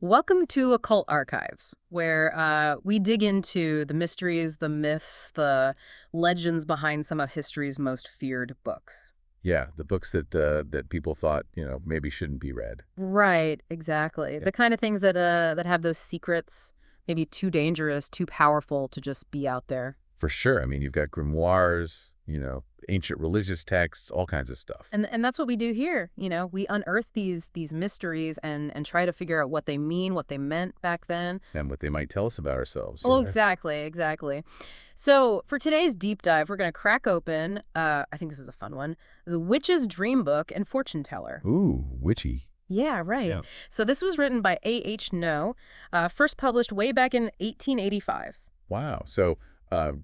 Welcome to Occult Archives, where we dig into the mysteries, the myths, the legends behind some of history's most feared books. Yeah, the books that people thought, maybe shouldn't be read. Right, exactly. Yeah, The kind of things that have those secrets, maybe too dangerous, too powerful to just be out there. for sure. I mean, you've got grimoires, ancient religious texts, all kinds of stuff. And that's what we do here. We unearth these mysteries and try to figure out what they mean, what they meant back then. And what they might tell us about ourselves. Oh, exactly, exactly. So for today's deep dive, we're going to crack open, I think this is a fun one, The Witch's Dream Book and Fortune Teller. Ooh, witchy. Yeah, right. Yeah. So this was written by A.H. No, first published way back in 1885. Wow. So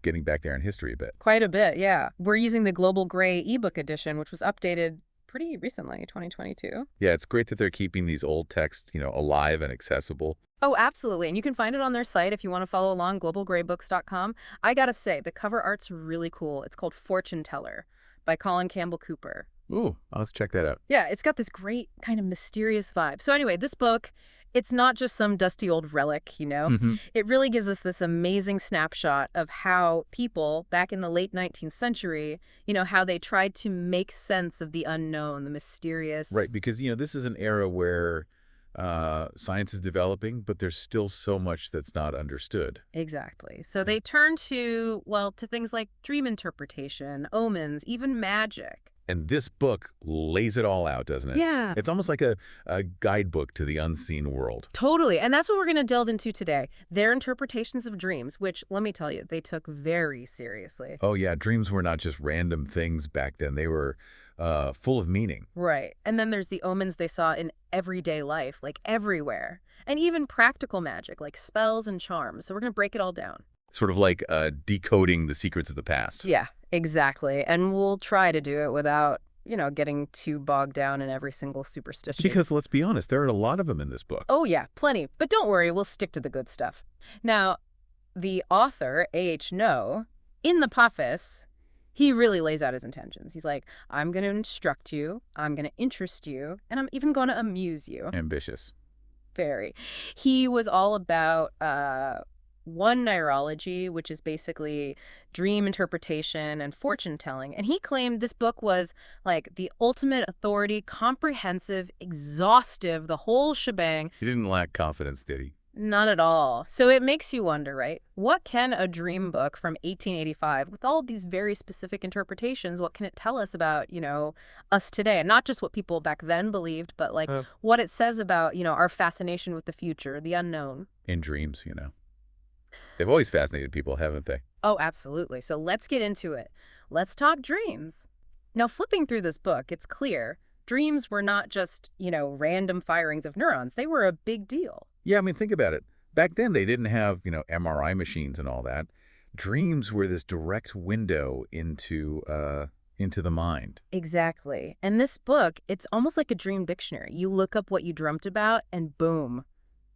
getting back there in history a bit. Quite a bit, yeah. We're using the Global Gray ebook edition, which was updated pretty recently, 2022. Yeah, it's great that they're keeping these old texts, alive and accessible. Oh, absolutely. And you can find it on their site if you want to follow along, globalgraybooks.com. I got to say, the cover art's really cool. It's called Fortune Teller by Colin Campbell Cooper. Ooh, let's check that out. Yeah, it's got this great kind of mysterious vibe. So anyway, this book, it's not just some dusty old relic. Mm-hmm. It really gives us this amazing snapshot of how people back in the late 19th century, how they tried to make sense of the unknown, the mysterious. Right, because, this is an era where science is developing, but there's still so much that's not understood. Exactly. So Yeah. they turn to, well, to things like dream interpretation, omens, even magic. And this book lays it all out, doesn't it? Yeah. It's almost like a guidebook to the unseen world. Totally. And that's what we're going to delve into today. Their interpretations of dreams, which, let me tell you, they took very seriously. Oh, yeah, dreams were not just random things back then. They were full of meaning. Right. And then there's the omens they saw in everyday life, like everywhere. And even practical magic, like spells and charms. So we're going to break it all down. Sort of like decoding the secrets of the past. Yeah, exactly. And we'll try to do it without, getting too bogged down in every single superstition. Because let's be honest, there are a lot of them in this book. Oh, yeah, plenty. But don't worry, we'll stick to the good stuff. Now, the author, A.H. No, in the preface, he really lays out his intentions. He's like, I'm going to instruct you, I'm going to interest you, and I'm even going to amuse you. Ambitious. Very. He was all about Oneirology, which is basically dream interpretation and fortune telling. And he claimed this book was like the ultimate authority, comprehensive, exhaustive, the whole shebang. He didn't lack confidence, did he? Not at all. So it makes you wonder, right? What can a dream book from 1885, with all these very specific interpretations, what can it tell us about, us today? And not just what people back then believed, but like what it says about, our fascination with the future, the unknown. In dreams. They've always fascinated people, haven't they? Oh, absolutely. So let's get into it. Let's talk dreams. Now, flipping through this book, it's clear dreams were not just, random firings of neurons. They were a big deal. Yeah, I mean, think about it. Back then, they didn't have, MRI machines and all that. Dreams were this direct window into the mind. Exactly. And this book, it's almost like a dream dictionary. You look up what you dreamt about and boom,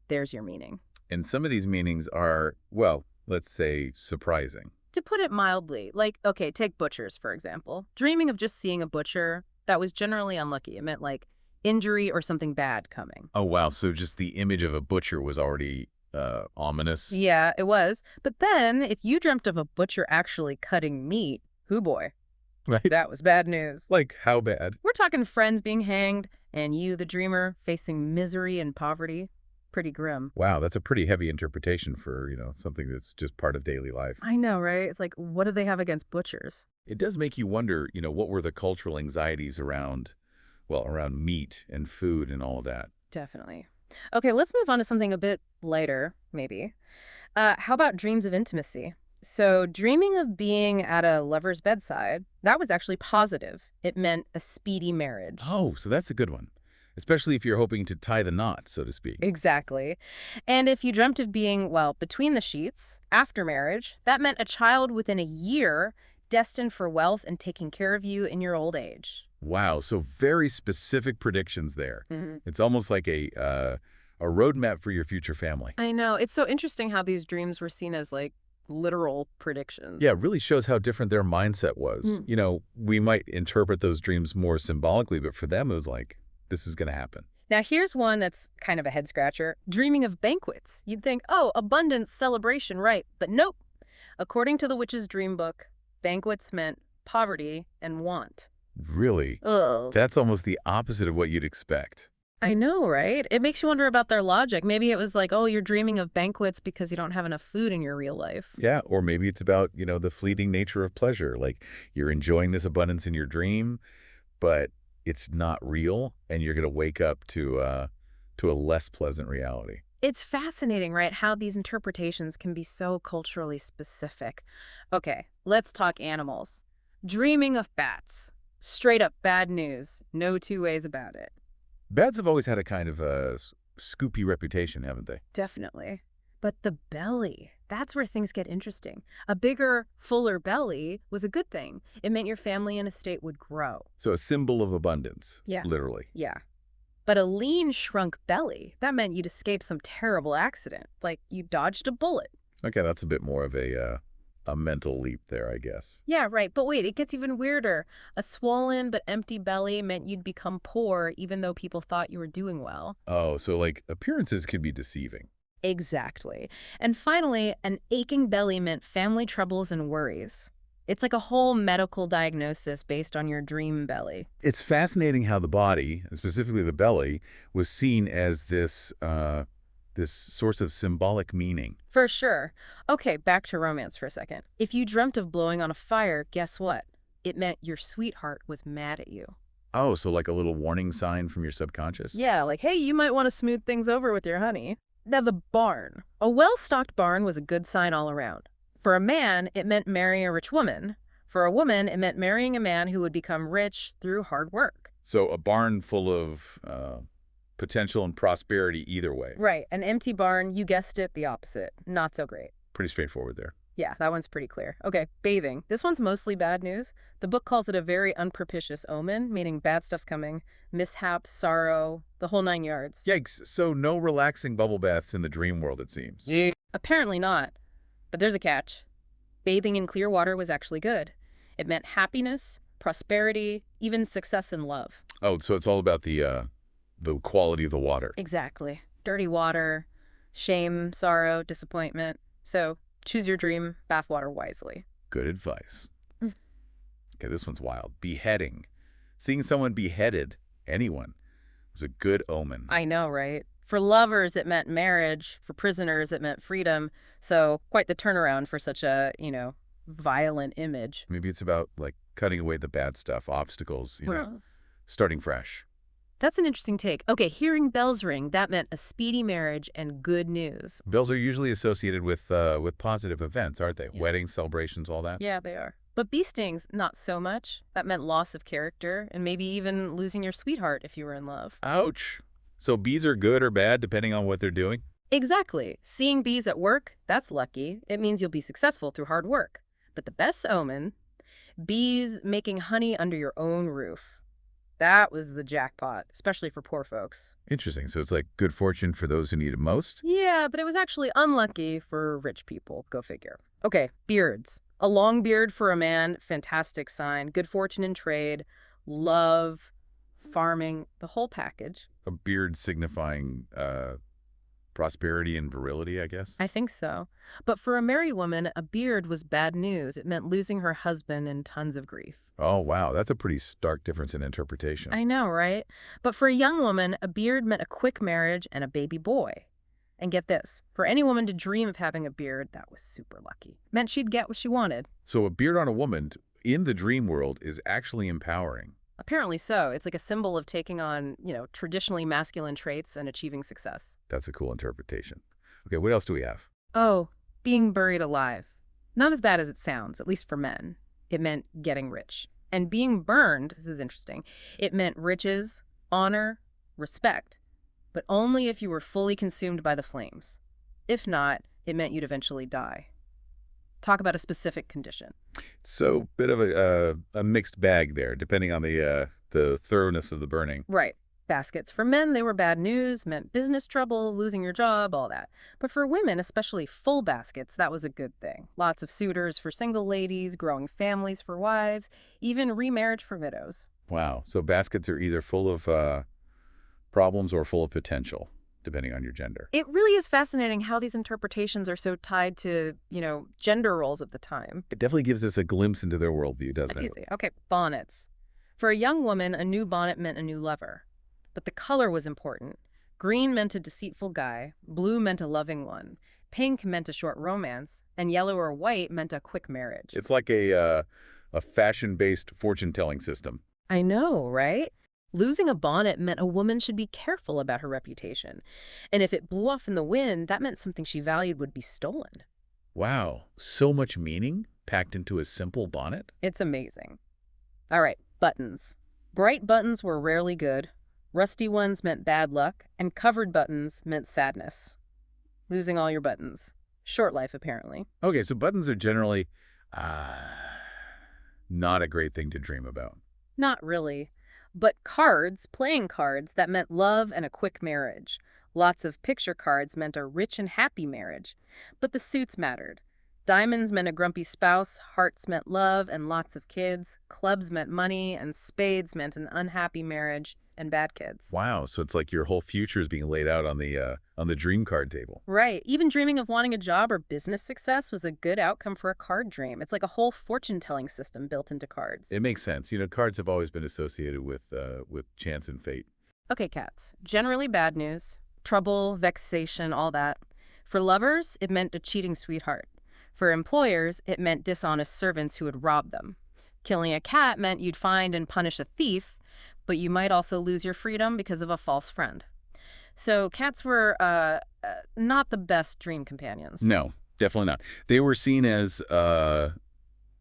there's your meaning. And some of these meanings are, well, let's say surprising. To put it mildly, like, okay, take butchers, for example. Dreaming of just seeing a butcher, that was generally unlucky. It meant like injury or something bad coming. Oh, wow. So just the image of a butcher was already ominous. Yeah, it was. But then if you dreamt of a butcher actually cutting meat, hoo boy, Right. that was bad news. Like, how bad? We're talking friends being hanged and you, the dreamer, facing misery and poverty. Pretty grim. Wow, that's a pretty heavy interpretation for, something that's just part of daily life. I know, right? It's like, what do they have against butchers? It does make you wonder, what were the cultural anxieties around meat and food and all of that? Definitely. Okay, let's move on to something a bit lighter, maybe. How about dreams of intimacy? So dreaming of being at a lover's bedside, that was actually positive. It meant a speedy marriage. Oh, so that's a good one. Especially if you're hoping to tie the knot, so to speak. Exactly. And if you dreamt of being, well, between the sheets, after marriage, that meant a child within a year destined for wealth and taking care of you in your old age. Wow, so very specific predictions there. Mm-hmm. It's almost like a roadmap for your future family. I know. It's so interesting how these dreams were seen as like literal predictions. Yeah, it really shows how different their mindset was. We might interpret those dreams more symbolically, but for them it was like, this is going to happen. Now, here's one that's kind of a head scratcher. Dreaming of banquets. You'd think, oh, abundance, celebration, right? But nope. According to the witch's dream book, banquets meant poverty and want. Really? Oh. That's almost the opposite of what you'd expect. I know, right? It makes you wonder about their logic. Maybe it was like, oh, you're dreaming of banquets because you don't have enough food in your real life. Yeah, or maybe it's about, the fleeting nature of pleasure. Like you're enjoying this abundance in your dream, but it's not real, and you're going to wake up to a less pleasant reality. It's fascinating, right, how these interpretations can be so culturally specific. Okay, let's talk animals. Dreaming of bats. Straight up bad news. No two ways about it. Bats have always had a kind of scoopy reputation, haven't they? Definitely. But the belly, that's where things get interesting. A bigger, fuller belly was a good thing. It meant your family and estate would grow. So a symbol of abundance, Yeah. literally. Yeah. But a lean, shrunk belly, that meant you'd escape some terrible accident, like you dodged a bullet. Okay, that's a bit more of a mental leap there, I guess. Yeah, right. But wait, it gets even weirder. A swollen but empty belly meant you'd become poor even though people thought you were doing well. Oh, so like appearances can be deceiving. Exactly. And finally, an aching belly meant family troubles and worries. It's like a whole medical diagnosis based on your dream belly. It's fascinating how the body, and specifically the belly, was seen as this source of symbolic meaning. For sure. Okay, back to romance for a second. If you dreamt of blowing on a fire, guess what? It meant your sweetheart was mad at you. Oh, so like a little warning sign from your subconscious? Yeah, like, hey, you might want to smooth things over with your honey. Now, the barn. A well-stocked barn was a good sign all around. For a man, it meant marrying a rich woman. For a woman, it meant marrying a man who would become rich through hard work. So a barn full of potential and prosperity either way. Right, an empty barn, you guessed it, the opposite. Not so great. Pretty straightforward there. Yeah, that one's pretty clear. Okay, bathing. This one's mostly bad news. The book calls it a very unpropitious omen, meaning bad stuff's coming, mishaps, sorrow, the whole 9 yards. Yikes, so no relaxing bubble baths in the dream world, it seems. Yeah. Apparently not. But there's a catch. Bathing in clear water was actually good. It meant happiness, prosperity, even success in love. Oh, so it's all about the quality of the water. Exactly. Dirty water, shame, sorrow, disappointment. So choose your dream bathwater wisely. Good advice. Okay, this one's wild. Beheading. Seeing someone beheaded, anyone, was a good omen. I know, right? For lovers, it meant marriage. For prisoners, it meant freedom. So quite the turnaround for such a, violent image. Maybe it's about, like, cutting away the bad stuff, obstacles, starting fresh. That's an interesting take. Okay, hearing bells ring, that meant a speedy marriage and good news. Bells are usually associated with positive events, aren't they? Yeah. Weddings, celebrations, all that? Yeah, they are. But bee stings, not so much. That meant loss of character and maybe even losing your sweetheart if you were in love. Ouch. So bees are good or bad depending on what they're doing? Exactly. Seeing bees at work, that's lucky. It means you'll be successful through hard work. But the best omen, bees making honey under your own roof. That was the jackpot, especially for poor folks. Interesting. So it's like good fortune for those who need it most? Yeah, but it was actually unlucky for rich people. Go figure. Okay, beards. A long beard for a man, fantastic sign. Good fortune in trade, love, farming, the whole package. A beard signifying prosperity and virility, I guess? I think so. But for a married woman, a beard was bad news. It meant losing her husband and tons of grief. Oh, wow. That's a pretty stark difference in interpretation. I know, right? But for a young woman, a beard meant a quick marriage and a baby boy. And get this, for any woman to dream of having a beard, that was super lucky. Meant she'd get what she wanted. So a beard on a woman in the dream world is actually empowering. Apparently so. It's like a symbol of taking on, traditionally masculine traits and achieving success. That's a cool interpretation. Okay, what else do we have? Oh, being buried alive. Not as bad as it sounds, at least for men. It meant getting rich. And being burned, this is interesting, it meant riches, honor, respect, but only if you were fully consumed by the flames. If not, it meant you'd eventually die. Talk about a specific condition. So bit of a mixed bag there, depending on the thoroughness of the burning. Right. Baskets. For men, they were bad news, meant business troubles, losing your job, all that. But for women, especially full baskets, that was a good thing. Lots of suitors for single ladies, growing families for wives, even remarriage for widows. Wow. So baskets are either full of problems or full of potential, depending on your gender. It really is fascinating how these interpretations are so tied to, gender roles of the time. It definitely gives us a glimpse into their worldview, doesn't it? Easy. Okay, bonnets. For a young woman, a new bonnet meant a new lover. But the color was important. Green meant a deceitful guy, blue meant a loving one, pink meant a short romance, and yellow or white meant a quick marriage. It's like a fashion-based fortune-telling system. I know, right? Losing a bonnet meant a woman should be careful about her reputation. And if it blew off in the wind, that meant something she valued would be stolen. Wow, so much meaning packed into a simple bonnet? It's amazing. All right, buttons. Bright buttons were rarely good. Rusty ones meant bad luck, and covered buttons meant sadness. Losing all your buttons. Short life, apparently. Okay, so buttons are generally not a great thing to dream about. Not really. But cards, playing cards, that meant love and a quick marriage. Lots of picture cards meant a rich and happy marriage. But the suits mattered. Diamonds meant a grumpy spouse, hearts meant love and lots of kids, clubs meant money, and spades meant an unhappy marriage and bad kids. Wow, so it's like your whole future is being laid out on the dream card table. Right. Even dreaming of wanting a job or business success was a good outcome for a card dream. It's like a whole fortune-telling system built into cards. It makes sense. You know, cards have always been associated with chance and fate. Okay, cats. Generally bad news. Trouble, vexation, all that. For lovers, it meant a cheating sweetheart. For employers, it meant dishonest servants who would rob them. Killing a cat meant you'd find and punish a thief, but you might also lose your freedom because of a false friend. So cats were not the best dream companions. No, definitely not. They were seen as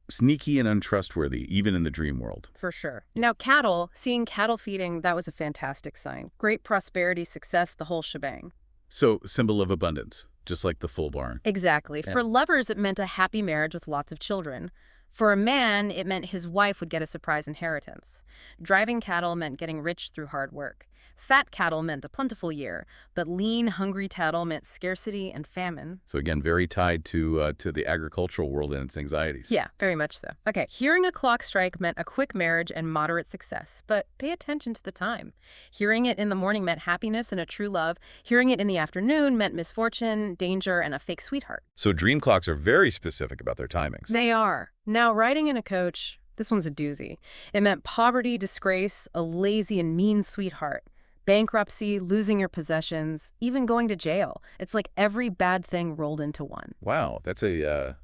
sneaky and untrustworthy, even in the dream world. For sure. Now, cattle, seeing cattle feeding, that was a fantastic sign. Great prosperity, success, the whole shebang. So, symbol of abundance, just like the full barn. Exactly. Yeah. For lovers, it meant a happy marriage with lots of children. For a man, it meant his wife would get a surprise inheritance. Driving cattle meant getting rich through hard work. Fat cattle meant a plentiful year, but lean, hungry cattle meant scarcity and famine. So again, very tied to the agricultural world and its anxieties. Yeah, very much so. Okay, hearing a clock strike meant a quick marriage and moderate success, but pay attention to the time. Hearing it in the morning meant happiness and a true love. Hearing it in the afternoon meant misfortune, danger, and a fake sweetheart. So dream clocks are very specific about their timings. They are. Now, riding in a coach, this one's a doozy. It meant poverty, disgrace, a lazy and mean sweetheart. Bankruptcy, losing your possessions, even going to jail. It's like every bad thing rolled into one. Wow, that's a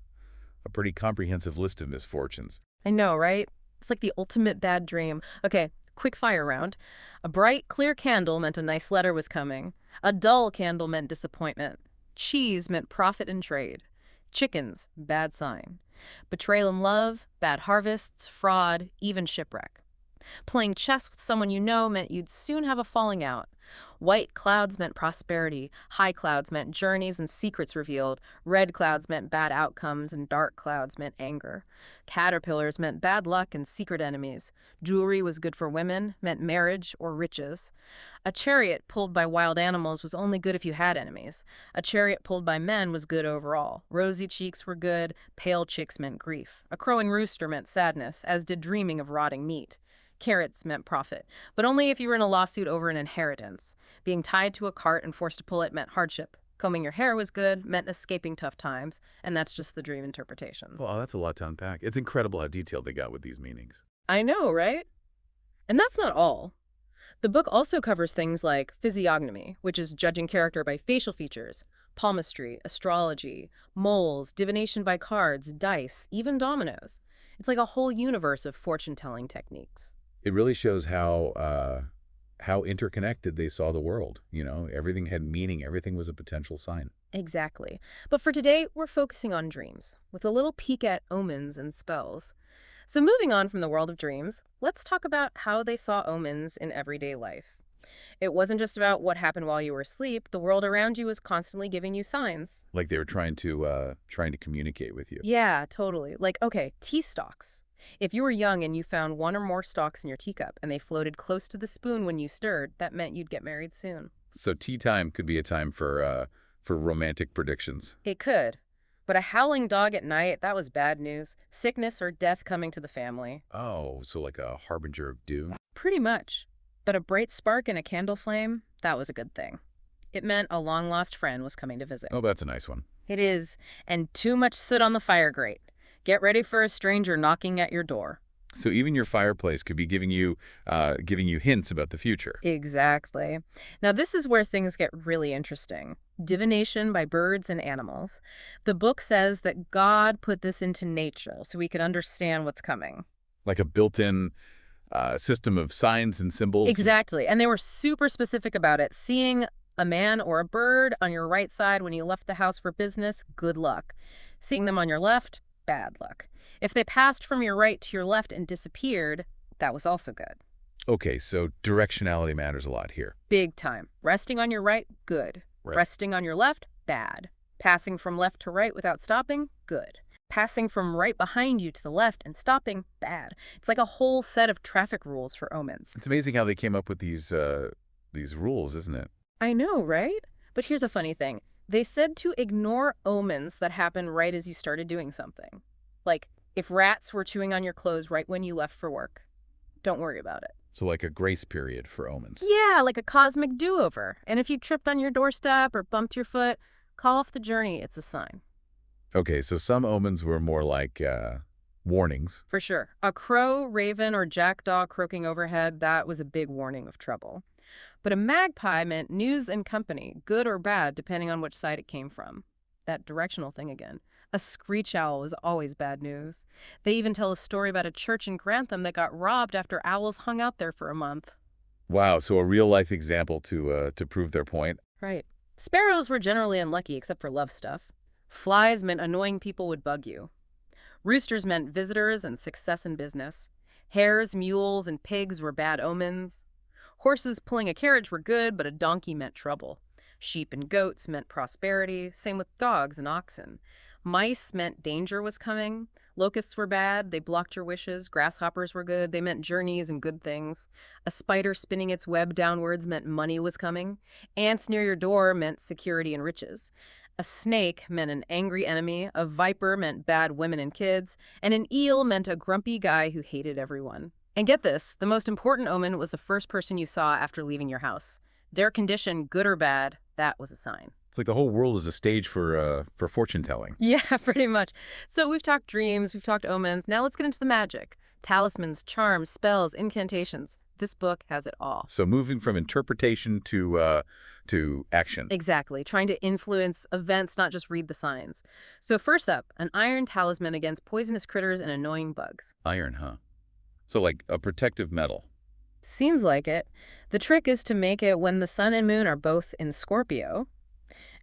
pretty comprehensive list of misfortunes. I know, right? It's like the ultimate bad dream. Okay, quick fire round. A bright, clear candle meant a nice letter was coming. A dull candle meant disappointment. Cheese meant profit and trade. Chickens, bad sign. Betrayal in love, bad harvests, fraud, even shipwreck. Playing chess with someone you know meant you'd soon have a falling out. White clouds meant prosperity. High clouds meant journeys and secrets revealed. Red clouds meant bad outcomes, and dark clouds meant anger. Caterpillars meant bad luck and secret enemies. Jewelry was good for women, meant marriage or riches. A chariot pulled by wild animals was only good if you had enemies. A chariot pulled by men was good overall. Rosy cheeks were good. Pale chicks meant grief. A crowing rooster meant sadness, as did dreaming of rotting meat. Carrots meant profit, but only if you were in a lawsuit over an inheritance. Being tied to a cart and forced to pull it meant hardship. Combing your hair was good, meant escaping tough times, and that's just the dream interpretation. Well, that's a lot to unpack. It's incredible how detailed they got with these meanings. I know, right? And that's not all. The book also covers things like physiognomy, which is judging character by facial features, palmistry, astrology, moles, divination by cards, dice, even dominoes. It's like a whole universe of fortune-telling techniques. It really shows how interconnected they saw the world. You know, everything had meaning. Everything was a potential sign. Exactly. But for today, we're focusing on dreams, with a little peek at omens and spells. So moving on from the world of dreams, let's talk about how they saw omens in everyday life. It wasn't just about what happened while you were asleep. The world around you was constantly giving you signs. Like they were trying to communicate with you. Yeah, totally. Like, okay, tea stalks. If you were young and you found one or more stalks in your teacup and they floated close to the spoon when you stirred, that meant you'd get married soon. So tea time could be a time for romantic predictions. It could. But a howling dog at night, that was bad news. Sickness or death coming to the family. Oh, so like a harbinger of doom. Pretty much. But a bright spark in a candle flame, that was a good thing. It meant a long-lost friend was coming to visit. Oh, that's a nice one. It is, and too much soot on the fire grate. Get ready for a stranger knocking at your door. So even your fireplace could be giving you hints about the future. Exactly. Now, this is where things get really interesting. Divination by birds and animals. The book says that God put this into nature so we could understand what's coming. Like a built-in system of signs and symbols. Exactly. And they were super specific about it. Seeing a man or a bird on your right side when you left the house for business, good luck. Seeing them on your left, bad luck. If they passed from your right to your left and disappeared, that was also good. Okay, so directionality matters a lot here. Big time. Resting on your right, good. Right. Resting on your left, bad. Passing from left to right without stopping, good. Passing from right behind you to the left and stopping, bad. It's like a whole set of traffic rules for omens. It's amazing how they came up with these rules, isn't it? I know, right? But here's a funny thing. They said to ignore omens that happen right as you started doing something. Like, if rats were chewing on your clothes right when you left for work, don't worry about it. So like a grace period for omens. Yeah, like a cosmic do-over. And if you tripped on your doorstep or bumped your foot, call off the journey. It's a sign. Okay, so some omens were more like warnings. For sure. A crow, raven, or jackdaw croaking overhead, that was a big warning of trouble. But a magpie meant news and company, good or bad, depending on which side it came from. That directional thing again. A screech owl was always bad news. They even tell a story about a church in Grantham that got robbed after owls hung out there for a month. Wow, so a real-life example to prove their point. Right. Sparrows were generally unlucky except for love stuff. Flies meant annoying people would bug you. Roosters meant visitors and success in business. Hares, mules, and pigs were bad omens. Horses pulling a carriage were good, but a donkey meant trouble. Sheep and goats meant prosperity, same with dogs and oxen. Mice meant danger was coming. Locusts were bad, they blocked your wishes. Grasshoppers were good, they meant journeys and good things. A spider spinning its web downwards meant money was coming. Ants near your door meant security and riches. A snake meant an angry enemy, a viper meant bad women and kids, and an eel meant a grumpy guy who hated everyone. And get this, the most important omen was the first person you saw after leaving your house. Their condition, good or bad, that was a sign. It's like the whole world is a stage for fortune telling. Yeah, pretty much. So we've talked dreams, we've talked omens. Now let's get into the magic. Talismans, charms, spells, incantations. This book has it all. So moving from interpretation to action. Exactly. Trying to influence events, not just read the signs. So first up, an iron talisman against poisonous critters and annoying bugs. Iron, huh? So like a protective metal. Seems like it. The trick is to make it when the sun and moon are both in Scorpio.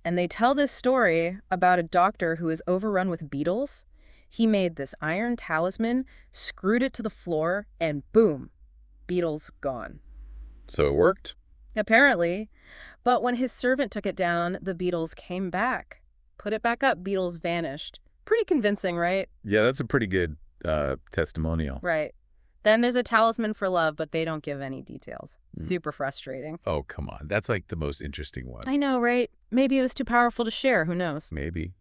And they tell this story about a doctor who is overrun with beetles. He made this iron talisman, screwed it to the floor, and boom, beetles gone. So it worked? Apparently. But when his servant took it down, the beetles came back. Put it back up, beetles vanished. Pretty convincing, right? Yeah, that's a pretty good testimonial. Right. Then there's a talisman for love, but they don't give any details. Mm. Super frustrating. Oh, come on. That's like the most interesting one. I know, right? Maybe it was too powerful to share. Who knows? Maybe.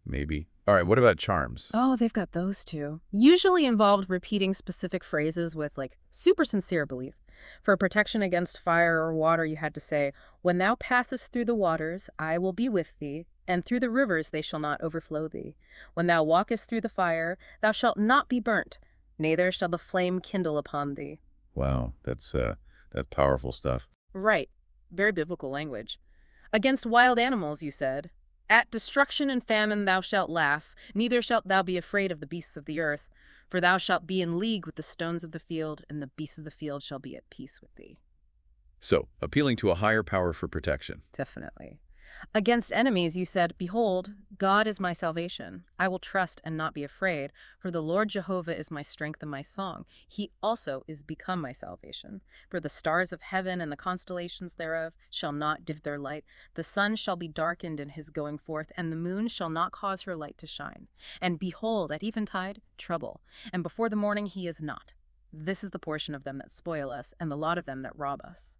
All right, what about charms? Oh, they've got those too. Usually involved repeating specific phrases with, like, super sincere belief. For protection against fire or water, you had to say, "When thou passest through the waters, I will be with thee, and through the rivers they shall not overflow thee. When thou walkest through the fire, thou shalt not be burnt, neither shall the flame kindle upon thee." Wow, that's powerful stuff. Right. Very biblical language. Against wild animals, you said, "At destruction and famine thou shalt laugh, neither shalt thou be afraid of the beasts of the earth. For thou shalt be in league with the stones of the field, and the beasts of the field shall be at peace with thee." So, appealing to a higher power for protection. Definitely. Against enemies, you said, "Behold, God is my salvation. I will trust and not be afraid, for the Lord Jehovah is my strength and my song. He also is become my salvation. For the stars of heaven and the constellations thereof shall not dim their light. The sun shall be darkened in his going forth, and the moon shall not cause her light to shine. And behold, at eventide, trouble, and before the morning he is not. This is the portion of them that spoil us, and the lot of them that rob us."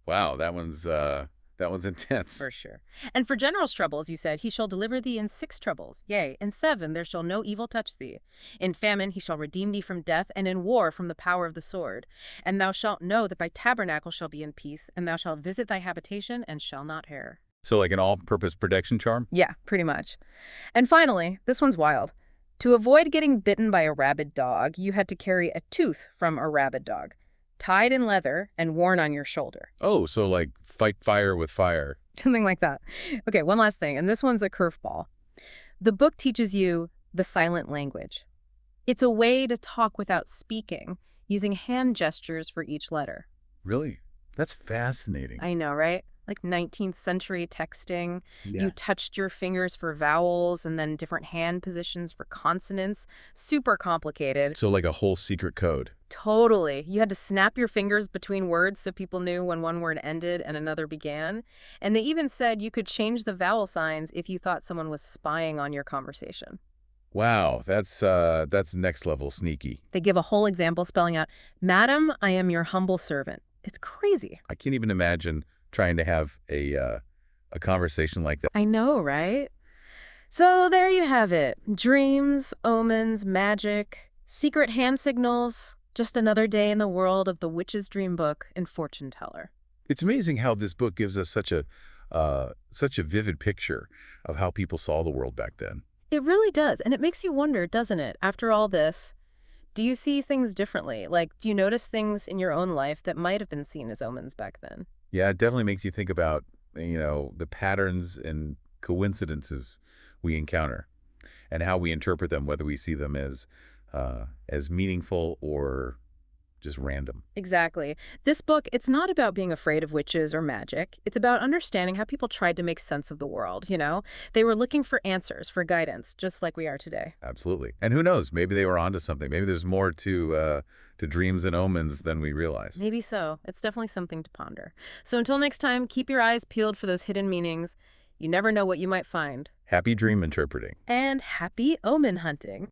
Wow, that That one's intense. For sure. And for general's troubles, you said, he shall deliver thee in 6 troubles. Yea, in 7 there shall no evil touch thee. In famine he shall redeem thee from death, and in war from the power of the sword. And thou shalt know that thy tabernacle shall be in peace, and thou shalt visit thy habitation, and shall not err. So like an all-purpose protection charm? Yeah, pretty much. And finally, this one's wild. To avoid getting bitten by a rabid dog, you had to carry a tooth from a rabid dog, tied in leather and worn on your shoulder. Oh, so like fight fire with fire. Something like that. Okay, one last thing, and this one's a curveball. The book teaches you the silent language. It's a way to talk without speaking, using hand gestures for each letter. Really? That's fascinating. I know, right? Like 19th century texting. Yeah. You touched your fingers for vowels and then different hand positions for consonants. Super complicated. So like a whole secret code. Totally. You had to snap your fingers between words so people knew when one word ended and another began. And they even said you could change the vowel signs if you thought someone was spying on your conversation. Wow, that's next level sneaky. They give a whole example spelling out, "Madam, I am your humble servant." It's crazy. I can't even imagine trying to have a conversation like that. I know, right? So there you have it. Dreams, omens, magic, secret hand signals. Just another day in the world of the witch's dream book and fortune teller. It's amazing how this book gives us such a vivid picture of how people saw the world back then. It really does. And it makes you wonder, doesn't it? After all this, do you see things differently? Like, do you notice things in your own life that might have been seen as omens back then? Yeah, it definitely makes you think about, the patterns and coincidences we encounter and how we interpret them, whether we see them as meaningful or just random. Exactly. This book, it's not about being afraid of witches or magic. It's about understanding how people tried to make sense of the world, you know? They were looking for answers, for guidance, just like we are today. Absolutely. And who knows? Maybe they were onto something. Maybe there's more to dreams and omens than we realize. Maybe so. It's definitely something to ponder. So until next time, keep your eyes peeled for those hidden meanings. You never know what you might find. Happy dream interpreting. And happy omen hunting.